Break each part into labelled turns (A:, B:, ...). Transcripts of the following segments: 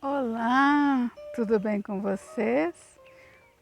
A: Olá, tudo bem com vocês?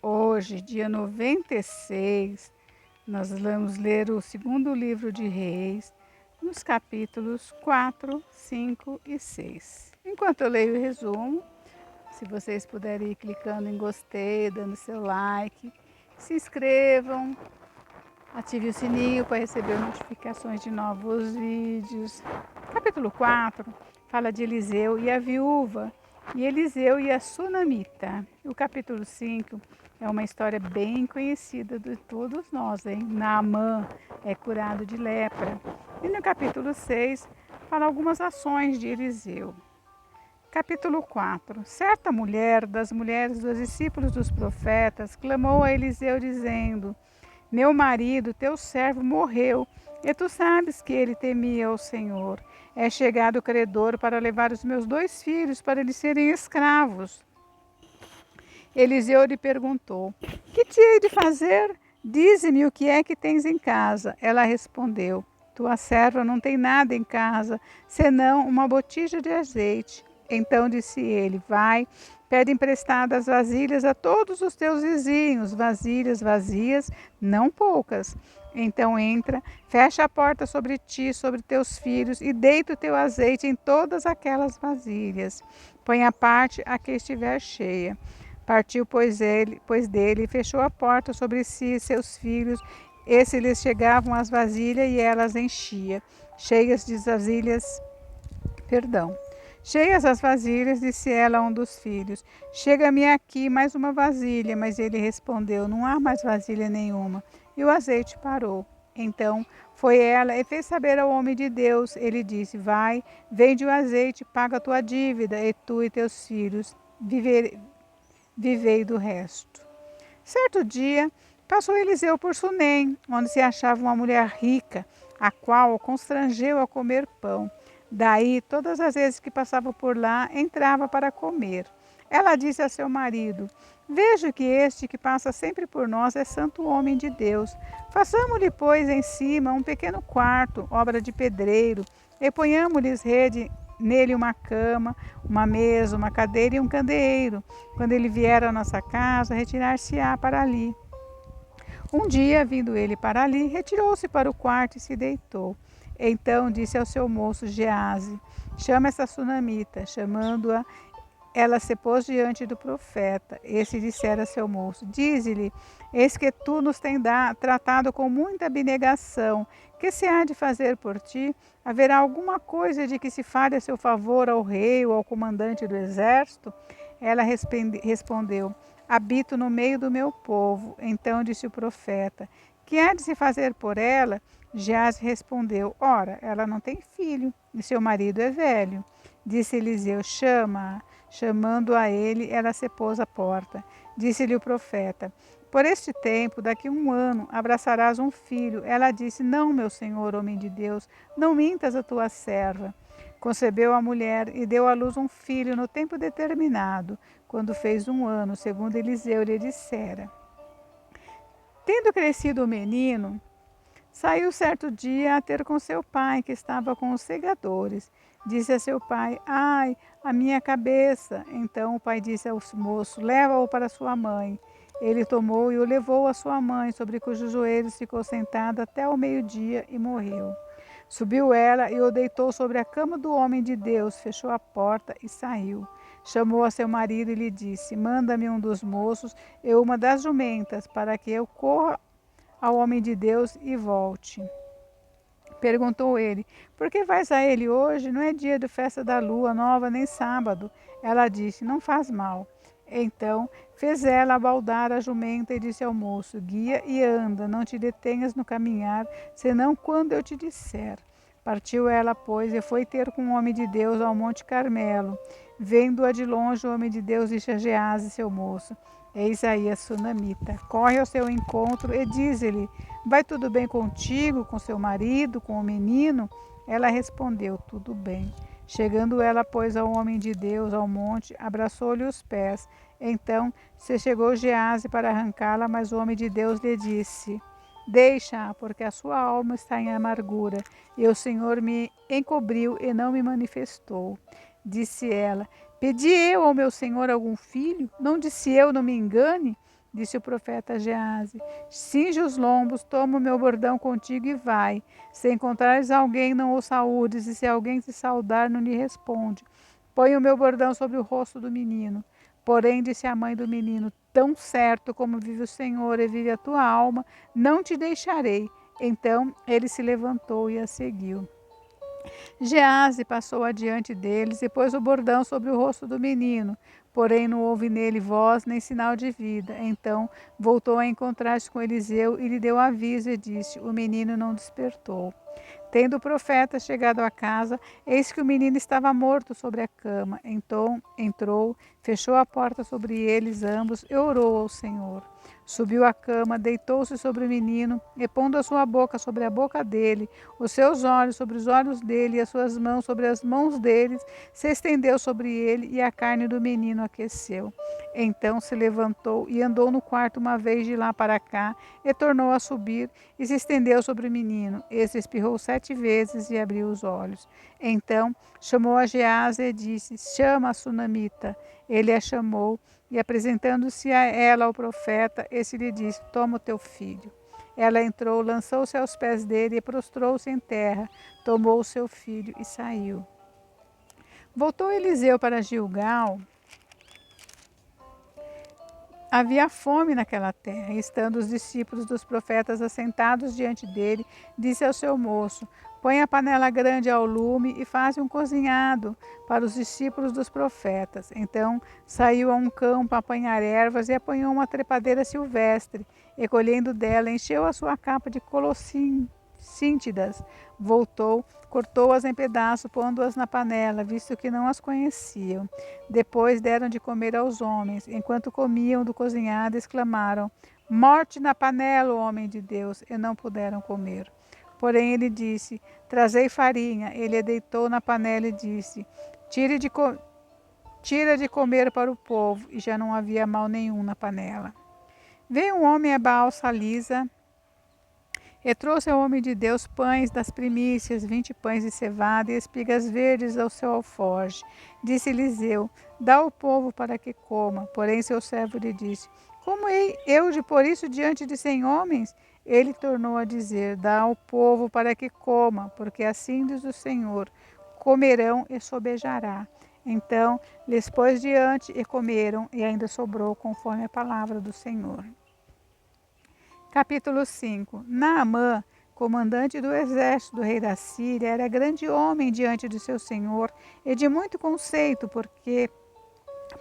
A: Hoje, dia 96, nós vamos ler o segundo livro de Reis, nos capítulos 4, 5 e 6. Enquanto eu leio o resumo, se vocês puderem ir clicando em gostei, dando seu like, se inscrevam, ative o sininho para receber notificações de novos vídeos. Capítulo 4 fala de Eliseu e a viúva, e Eliseu e a sunamita. O capítulo 5 é uma história bem conhecida de todos nós, hein? Naamã é curado de lepra. E no capítulo 6 fala algumas ações de Eliseu. Capítulo 4. Certa mulher das mulheres dos discípulos dos profetas clamou a Eliseu dizendo: meu marido, teu servo, morreu, e tu sabes que ele temia o Senhor. É chegado o credor para levar os meus 2 filhos para eles serem escravos. Eliseu lhe perguntou: que te hei de fazer? Dize-me o que é que tens em casa. Ela respondeu: tua serva não tem nada em casa, senão uma botija de azeite. Então disse ele: vai, pede emprestadas vasilhas a todos os teus vizinhos, vasilhas vazias, não poucas. Então entra, fecha a porta sobre ti, sobre teus filhos, e deita o teu azeite em todas aquelas vasilhas. Põe a parte a que estiver cheia. Partiu, pois dele, e fechou a porta sobre si e seus filhos. Esses lhes chegavam as vasilhas e elas enchia, cheias de vasilhas, perdão. Cheias as vasilhas, disse ela a um dos filhos: chega-me aqui mais uma vasilha. Mas ele respondeu: não há mais vasilha nenhuma. E o azeite parou. Então foi ela e fez saber ao homem de Deus. Ele disse: vai, vende o azeite, paga a tua dívida, e tu e teus filhos vivei do resto. Certo dia, passou Eliseu por Sunem, onde se achava uma mulher rica, a qual o constrangeu a comer pão. Daí, todas as vezes que passava por lá, entrava para comer. Ela disse a seu marido: vejo que este que passa sempre por nós é santo homem de Deus. Façamos-lhe, pois, em cima um pequeno quarto, obra de pedreiro, e ponhamos-lhes nele uma cama, uma mesa, uma cadeira e um candeeiro. Quando ele vier à nossa casa, retirar-se-á para ali. Um dia, vindo ele para ali, retirou-se para o quarto e se deitou. Então disse ao seu moço Gease: chama essa sunamita. Chamando-a, ela se pôs diante do profeta. Este dissera a seu moço: dize-lhe, eis que tu nos tens tratado com muita abnegação. Que se há de fazer por ti? Haverá alguma coisa de que se fale a seu favor ao rei ou ao comandante do exército? Ela respondeu: habito no meio do meu povo. Então disse o profeta: que há de se fazer por ela? Gease respondeu: ora, ela não tem filho, e seu marido é velho. Disse Eliseu: chama-a. Chamando a ele, ela se pôs à porta. Disse-lhe o profeta: por este tempo, daqui a 1 ano, abraçarás um filho. Ela disse: não, meu senhor, homem de Deus, não mintas a tua serva. Concebeu a mulher e deu à luz um filho no tempo determinado, quando fez 1 ano, segundo Eliseu lhe dissera. Tendo crescido o menino, saiu certo dia a ter com seu pai, que estava com os segadores. Disse a seu pai: ai, a minha cabeça. Então o pai disse ao moço: leva-o para sua mãe. Ele tomou e o levou à sua mãe, sobre cujos joelhos ficou sentado até o meio-dia e morreu. Subiu ela e o deitou sobre a cama do homem de Deus, fechou a porta e saiu. Chamou a seu marido e lhe disse: manda-me um dos moços e uma das jumentas, para que eu corra ao homem de Deus e volte. Perguntou ele: por que vais a ele hoje? Não é dia de festa da lua nova, nem sábado. Ela disse: não faz mal. Então fez ela abaldar a jumenta e disse ao moço: guia e anda, não te detenhas no caminhar, senão quando eu te disser. Partiu ela, pois, e foi ter com o homem de Deus ao Monte Carmelo. Vendo-a de longe, o homem de Deus disse a Gease, seu moço: eis aí a sunamita. Corre ao seu encontro e diz-lhe: vai tudo bem contigo, com seu marido, com o menino? Ela respondeu: tudo bem. Chegando ela, pois, ao homem de Deus, ao monte, abraçou-lhe os pés. Então se chegou Gease para arrancá-la, mas o homem de Deus lhe disse: Deixa-a, porque a sua alma está em amargura, e o Senhor me encobriu e não me manifestou. Disse ela: Pedi eu ao meu senhor algum filho? Não disse eu, não me engane? Disse o profeta Geazi: Cinge os lombos, toma o meu bordão contigo e vai. Se encontrares alguém, não o saúdes, e se alguém te saudar, não lhe responde. Põe o meu bordão sobre o rosto do menino. Porém, disse a mãe do menino: Tão certo como vive o Senhor e vive a tua alma, não te deixarei. Então ele se levantou e a seguiu. Geazi passou adiante deles e pôs o bordão sobre o rosto do menino, porém não houve nele voz nem sinal de vida. Então voltou a encontrar-se com Eliseu e lhe deu aviso e disse: O menino não despertou. Tendo o profeta chegado à casa, eis que o menino estava morto sobre a cama. Então entrou, fechou a porta sobre eles ambos e orou ao Senhor. Subiu à cama, deitou-se sobre o menino, e pondo a sua boca sobre a boca dele, os seus olhos sobre os olhos dele, e as suas mãos sobre as mãos deles, se estendeu sobre ele, e a carne do menino aqueceu. Então se levantou e andou no quarto uma vez de lá para cá, e tornou a subir, e se estendeu sobre o menino. Esse espirrou 7 vezes e abriu os olhos. Então chamou a Geazi e disse: Chama a sunamita. Ele a chamou, e apresentando-se a ela ao profeta, esse lhe disse: Toma o teu filho. Ela entrou, lançou-se aos pés dele e prostrou-se em terra, tomou o seu filho e saiu. Voltou Eliseu para Gilgal. Havia fome naquela terra, e estando os discípulos dos profetas assentados diante dele, disse ao seu moço: Põe a panela grande ao lume e faze um cozinhado para os discípulos dos profetas. Então saiu a um campo a apanhar ervas e apanhou uma trepadeira silvestre, e colhendo dela, encheu a sua capa de cíntidas. Voltou, cortou-as em pedaços, pondo-as na panela, visto que não as conheciam. Depois deram de comer aos homens. Enquanto comiam do cozinhado, exclamaram: Morte na panela, homem de Deus! E não puderam comer. Porém ele disse: Trazei farinha. Ele a deitou na panela e disse: Tira de comer para o povo. E já não havia mal nenhum na panela. Veio um homem a Baal-Salisa e trouxe ao homem de Deus pães das primícias, 20 pães de cevada e espigas verdes ao seu alforje. Disse Eliseu: Dá ao povo para que coma. Porém seu servo lhe disse: Como hei eu de pôr isso diante de 100 homens? Ele tornou a dizer: Dá ao povo para que coma, porque assim diz o Senhor: comerão e sobejará. Então lhes pôs diante e comeram, e ainda sobrou conforme a palavra do Senhor. Capítulo 5. Naamã, comandante do exército do rei da Síria, era grande homem diante de seu senhor e de muito conceito, porque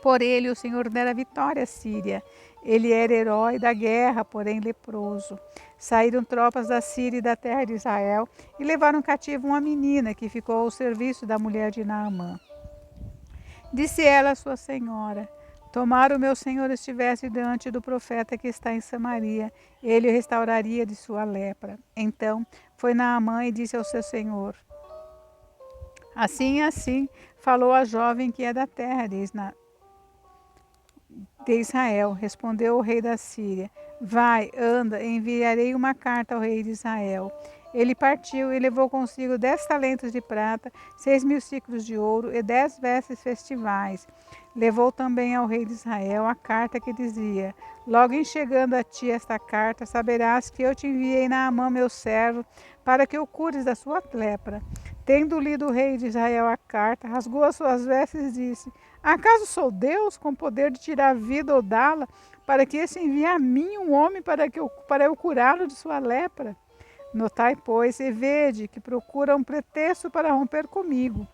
A: por ele o Senhor dera vitória à Síria. Ele era herói da guerra, porém leproso. Saíram tropas da Síria e da terra de Israel e levaram cativo uma menina que ficou ao serviço da mulher de Naamã. Disse ela à sua senhora: Tomara o meu senhor estivesse diante do profeta que está em Samaria, ele o restauraria de sua lepra. Então foi Naamã e disse ao seu senhor: Assim e assim falou a jovem que é da terra de Israel. Respondeu o rei da Síria: Vai, anda, enviarei uma carta ao rei de Israel. Ele partiu e levou consigo 10 talentos de prata, 6.000 siclos de ouro e 10 vestes festivais. Levou também ao rei de Israel a carta que dizia: Logo em chegando a ti esta carta, saberás que eu te enviei Naamã, meu servo, para que o cures da sua lepra. Tendo lido o rei de Israel a carta, rasgou as suas vestes e disse: Acaso sou Deus, com poder de tirar a vida ou dá-la, para que esse envie a mim um homem para eu curá-lo de sua lepra? Notai, pois, e vede que procura um pretexto para romper comigo.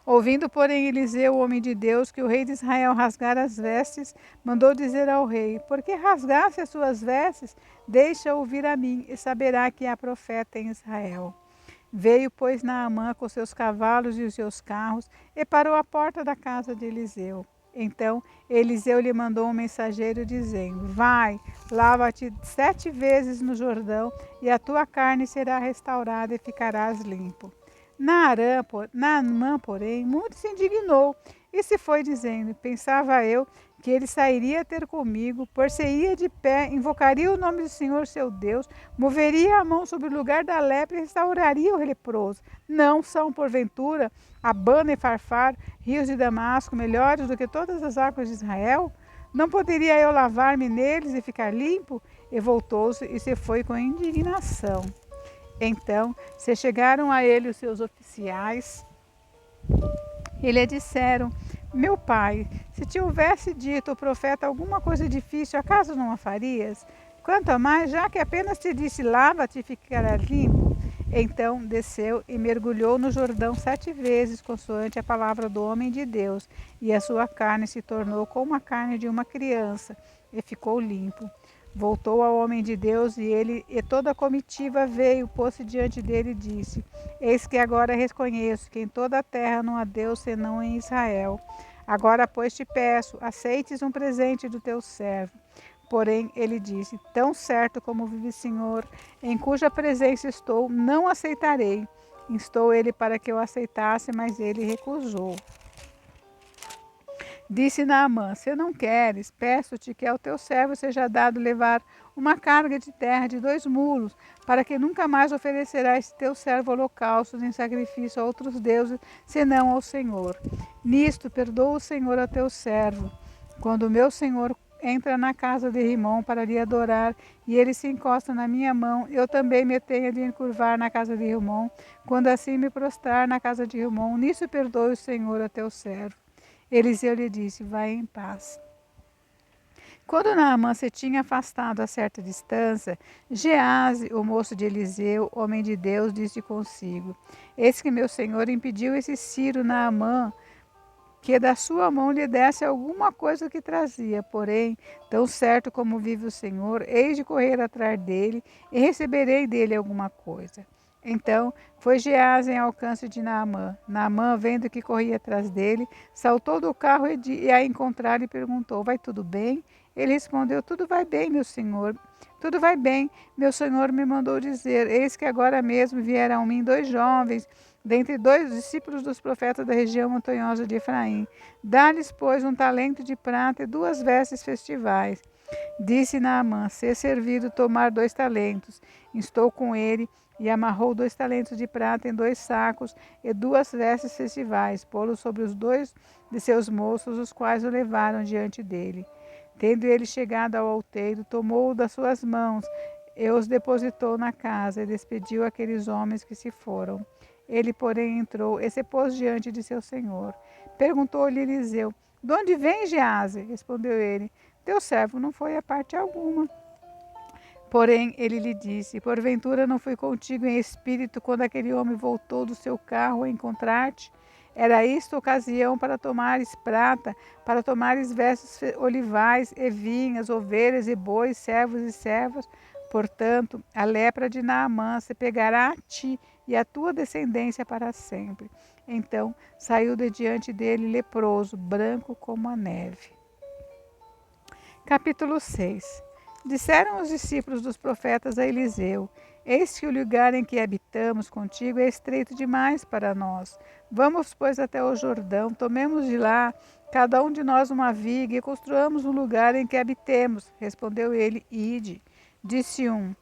A: Ouvindo, porém, Eliseu, o homem de Deus, que o rei de Israel rasgara as vestes, mandou dizer ao rei: Por que rasgaste as suas vestes? Deixa ouvir a mim, e saberá que há profeta em Israel. Veio, pois, Naamã com seus cavalos e os seus carros, e parou à porta da casa de Eliseu. Então Eliseu lhe mandou um mensageiro, dizendo: Vai, lava-te 7 vezes no Jordão, e a tua carne será restaurada e ficarás limpo. Naamã, porém, muito se indignou e se foi dizendo: Pensava eu que ele sairia a ter comigo, por-se-ia de pé, invocaria o nome do Senhor seu Deus, moveria a mão sobre o lugar da lepra e restauraria o leproso. Não são, porventura, Abana e Farfar, rios de Damasco, melhores do que todas as águas de Israel? Não poderia eu lavar-me neles e ficar limpo? E voltou-se e se foi com indignação. Então se chegaram a ele os seus oficiais e lhe disseram: meu pai, se te houvesse dito o profeta alguma coisa difícil, acaso não a farias? Quanto a mais, já que apenas te disse: lava-te e ficarás limpo. Então desceu e mergulhou no Jordão 7 vezes, consoante a palavra do homem de Deus, e a sua carne se tornou como a carne de uma criança, e ficou limpo. Voltou ao homem de Deus, e ele e toda a comitiva veio, pôs-se diante dele e disse: eis que agora reconheço que em toda a terra não há Deus senão em Israel. Agora, pois, te peço, aceites um presente do teu servo. Porém, ele disse: tão certo como vive o Senhor, em cuja presença estou, não aceitarei. Instou ele para que eu aceitasse, mas ele recusou. Disse Naamã: se não queres, peço-te que ao teu servo seja dado levar uma carga de terra de 2 mulos, para que nunca mais oferecerá esse teu servo holocaustos em sacrifício a outros deuses, senão ao Senhor. Nisto perdoa o Senhor a teu servo. Quando o meu senhor entra na casa de Rimom para lhe adorar, e ele se encosta na minha mão, eu também me tenho de encurvar na casa de Rimom, quando assim me prostrar na casa de Rimom, nisso perdoe o Senhor a teu servo. Eliseu lhe disse: vai em paz. Quando Naamã se tinha afastado a certa distância, Geazi, o moço de Eliseu, homem de Deus, disse consigo: eis que meu senhor impediu esse Ciro Naamã que da sua mão lhe desse alguma coisa que trazia. Porém, tão certo como vive o Senhor, hei de correr atrás dele e receberei dele alguma coisa. Então foi Geazi em alcance de Naamã. Naamã, vendo que corria atrás dele, saltou do carro e a encontrar e perguntou: vai tudo bem? Ele respondeu: tudo vai bem, meu senhor. Tudo vai bem. Meu senhor me mandou dizer: eis que agora mesmo vieram a mim 2 jovens, dentre 2 discípulos dos profetas da região montanhosa de Efraim. Dá-lhes, pois, um talento de prata e 2 vestes festivais. Disse Naamã: se servido tomar 2 talentos. Instou com ele e amarrou 2 talentos de prata em 2 sacos e 2 vestes festivais, pô-los sobre os 2 de seus moços, os quais o levaram diante dele. Tendo ele chegado ao outeiro, tomou-o das suas mãos e os depositou na casa, e despediu aqueles homens que se foram. Ele, porém, entrou e se pôs diante de seu senhor. Perguntou-lhe Eliseu: de onde vem Geazi? Respondeu ele: teu servo não foi a parte alguma. Porém, ele lhe disse: porventura não fui contigo em espírito quando aquele homem voltou do seu carro a encontrar-te? Era isto ocasião para tomares prata, para tomares vestes olivais e vinhas, ovelhas e bois, servos e servas. Portanto, a lepra de Naamã se pegará a ti e a tua descendência para sempre. Então saiu de diante dele leproso, branco como a neve. Capítulo 6. Disseram os discípulos dos profetas a Eliseu: eis que o lugar em que habitamos contigo é estreito demais para nós. Vamos, pois, até o Jordão, tomemos de lá cada um de nós uma viga e construamos um lugar em que habitemos. Respondeu ele: ide. Disse um: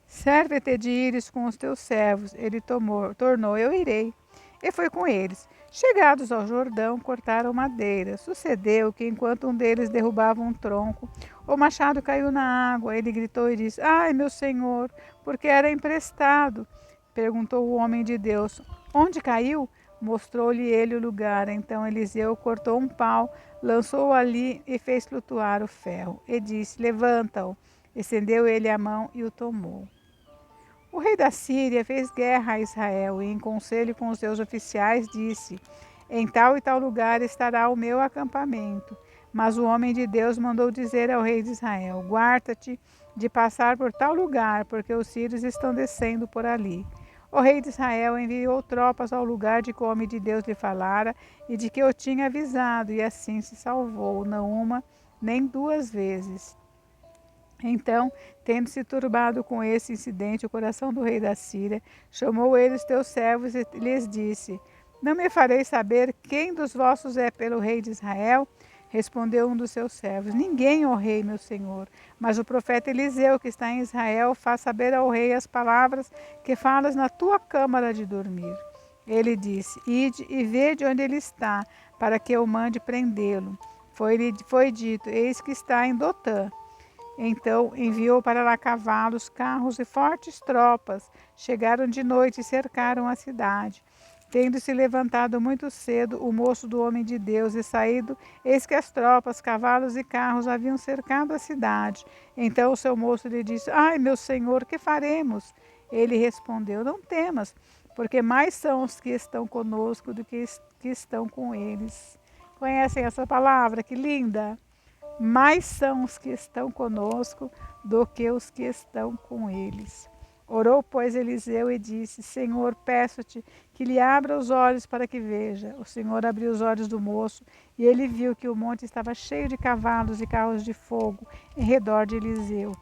A: serve-te de ires com os teus servos. Ele tornou: eu irei. E foi com eles. Chegados ao Jordão, cortaram madeira. Sucedeu que, enquanto um deles derrubava um tronco, o machado caiu na água. Ele gritou e disse: ai, meu senhor, porque era emprestado. Perguntou o homem de Deus: onde caiu? Mostrou-lhe ele o lugar. Então Eliseu cortou um pau, lançou-o ali e fez flutuar o ferro. E disse: levanta-o. Estendeu ele a mão e o tomou. O rei da Síria fez guerra a Israel e, em conselho com os seus oficiais, disse: em tal e tal lugar estará o meu acampamento. Mas o homem de Deus mandou dizer ao rei de Israel: guarda-te de passar por tal lugar, porque os sírios estão descendo por ali. O rei de Israel enviou tropas ao lugar de que o homem de Deus lhe falara e de que eu tinha avisado, e assim se salvou, não uma nem 2 vezes. Então, tendo se turbado com esse incidente o coração do rei da Síria, chamou ele os teus servos e lhes disse: Não me fareis saber quem dos vossos é pelo rei de Israel? Respondeu um dos seus servos: Ninguém, ó rei, meu senhor. Mas o profeta Eliseu, que está em Israel, faz saber ao rei as palavras que falas na tua câmara de dormir. Ele disse: Ide e vede onde ele está, para que eu mande prendê-lo. Foi dito: Eis que está em Dotã. Então enviou para lá cavalos, carros e fortes tropas. Chegaram de noite e cercaram a cidade. Tendo-se levantado muito cedo o moço do homem de Deus e saído, eis que as tropas, cavalos e carros haviam cercado a cidade. Então o seu moço lhe disse: Ai, meu senhor, que faremos? Ele respondeu: Não temas, porque mais são os que estão conosco do que estão com eles. Conhecem essa palavra? Que linda! Mais são os que estão conosco do que os que estão com eles. Orou, pois, Eliseu e disse: Senhor, peço-te que lhe abra os olhos para que veja. O Senhor abriu os olhos do moço e ele viu que o monte estava cheio de cavalos e carros de fogo em redor de Eliseu.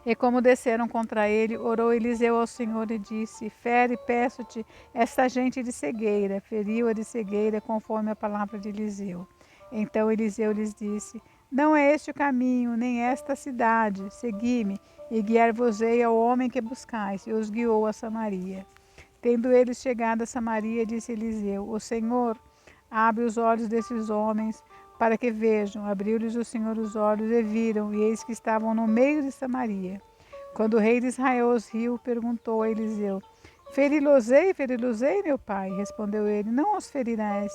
A: E como desceram contra ele, orou Eliseu ao Senhor e disse: Fere, peço-te, esta gente de cegueira. Feriu-a de cegueira, conforme a palavra de Eliseu. Então Eliseu lhes disse: Não é este o caminho, nem esta a cidade. Segui-me, e guiar-vos-ei ao homem que buscais. E os guiou a Samaria. Tendo eles chegado a Samaria, disse Eliseu: O Senhor abre os olhos desses homens para que vejam. Abriu-lhes o Senhor os olhos e viram, e eis que estavam no meio de Samaria. Quando o rei de Israel os viu, perguntou a Eliseu: Feri-los-ei, meu pai? Respondeu ele: Não os ferirás.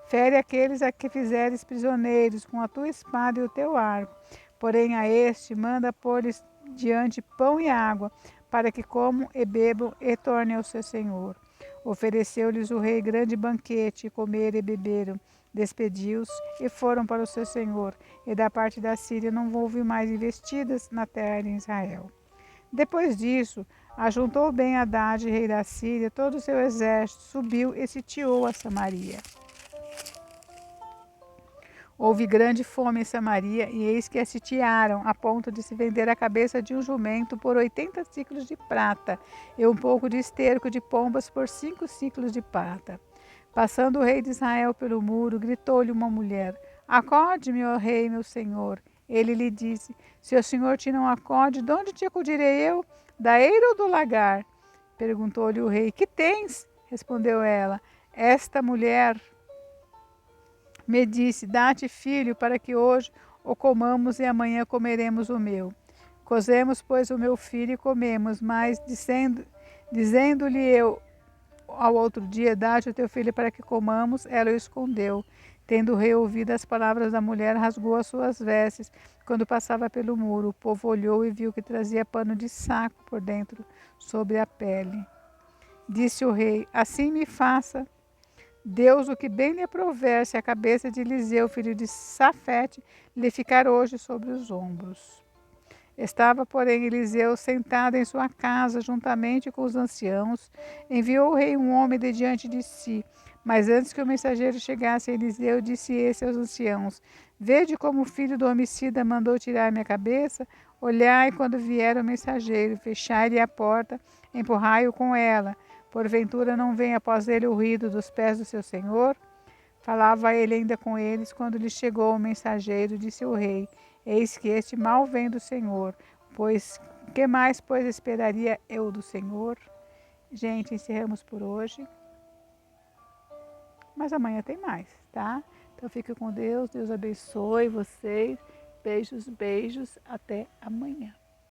A: Fere aqueles a que fizeres prisioneiros com a tua espada e o teu arco. Porém a este manda pôr-lhes diante pão e água, para que comam e bebam e tornem ao seu senhor. Ofereceu-lhes o rei grande banquete, e comeram e beberam. Despediu-os e foram para o seu senhor. E da parte da Síria não houve mais investidas na terra de Israel. Depois disso, ajuntou Ben-Hadad, rei da Síria, todo o seu exército, subiu e sitiou a Samaria. Houve grande fome em Samaria, e eis que a sitiaram, a ponto de se vender a cabeça de um jumento por 80 ciclos de prata, e um pouco de esterco de pombas por 5 ciclos de prata. Passando o rei de Israel pelo muro, gritou-lhe uma mulher: Acode-me, ó rei, meu senhor. Ele lhe disse: Se o senhor te não acode, de onde te acudirei eu? Da eira ou do lagar? Perguntou-lhe o rei: Que tens? Respondeu ela: Esta mulher me disse: Dá-te filho, para que hoje o comamos e amanhã comeremos o meu. Cozemos, pois, o meu filho e comemos, mas dizendo-lhe eu ao outro dia: Dá-te o teu filho para que comamos, ela o escondeu. Tendo o rei ouvido as palavras da mulher, rasgou as suas vestes quando passava pelo muro. O povo olhou e viu que trazia pano de saco por dentro, sobre a pele. Disse o rei: Assim me faça Deus o que bem lhe aprouver, se a cabeça de Eliseu, filho de Safete, lhe ficar hoje sobre os ombros. Estava, porém, Eliseu sentado em sua casa, juntamente com os anciãos. Enviou o rei um homem de diante de si. Mas antes que o mensageiro chegasse a Eliseu, disse esse aos anciãos: Vede como o filho do homicida mandou tirar minha cabeça? Olhai quando vier o mensageiro, fechai-lhe a porta, empurrai-o com ela. Porventura não vem após ele o ruído dos pés do seu senhor? Falava ele ainda com eles, quando lhe chegou o mensageiro, disse o rei: Eis que este mal vem do Senhor, pois que mais, pois, esperaria eu do Senhor? Gente, encerramos por hoje, mas amanhã tem mais, tá? Então fique com Deus, Deus abençoe vocês. Beijos, beijos, até amanhã.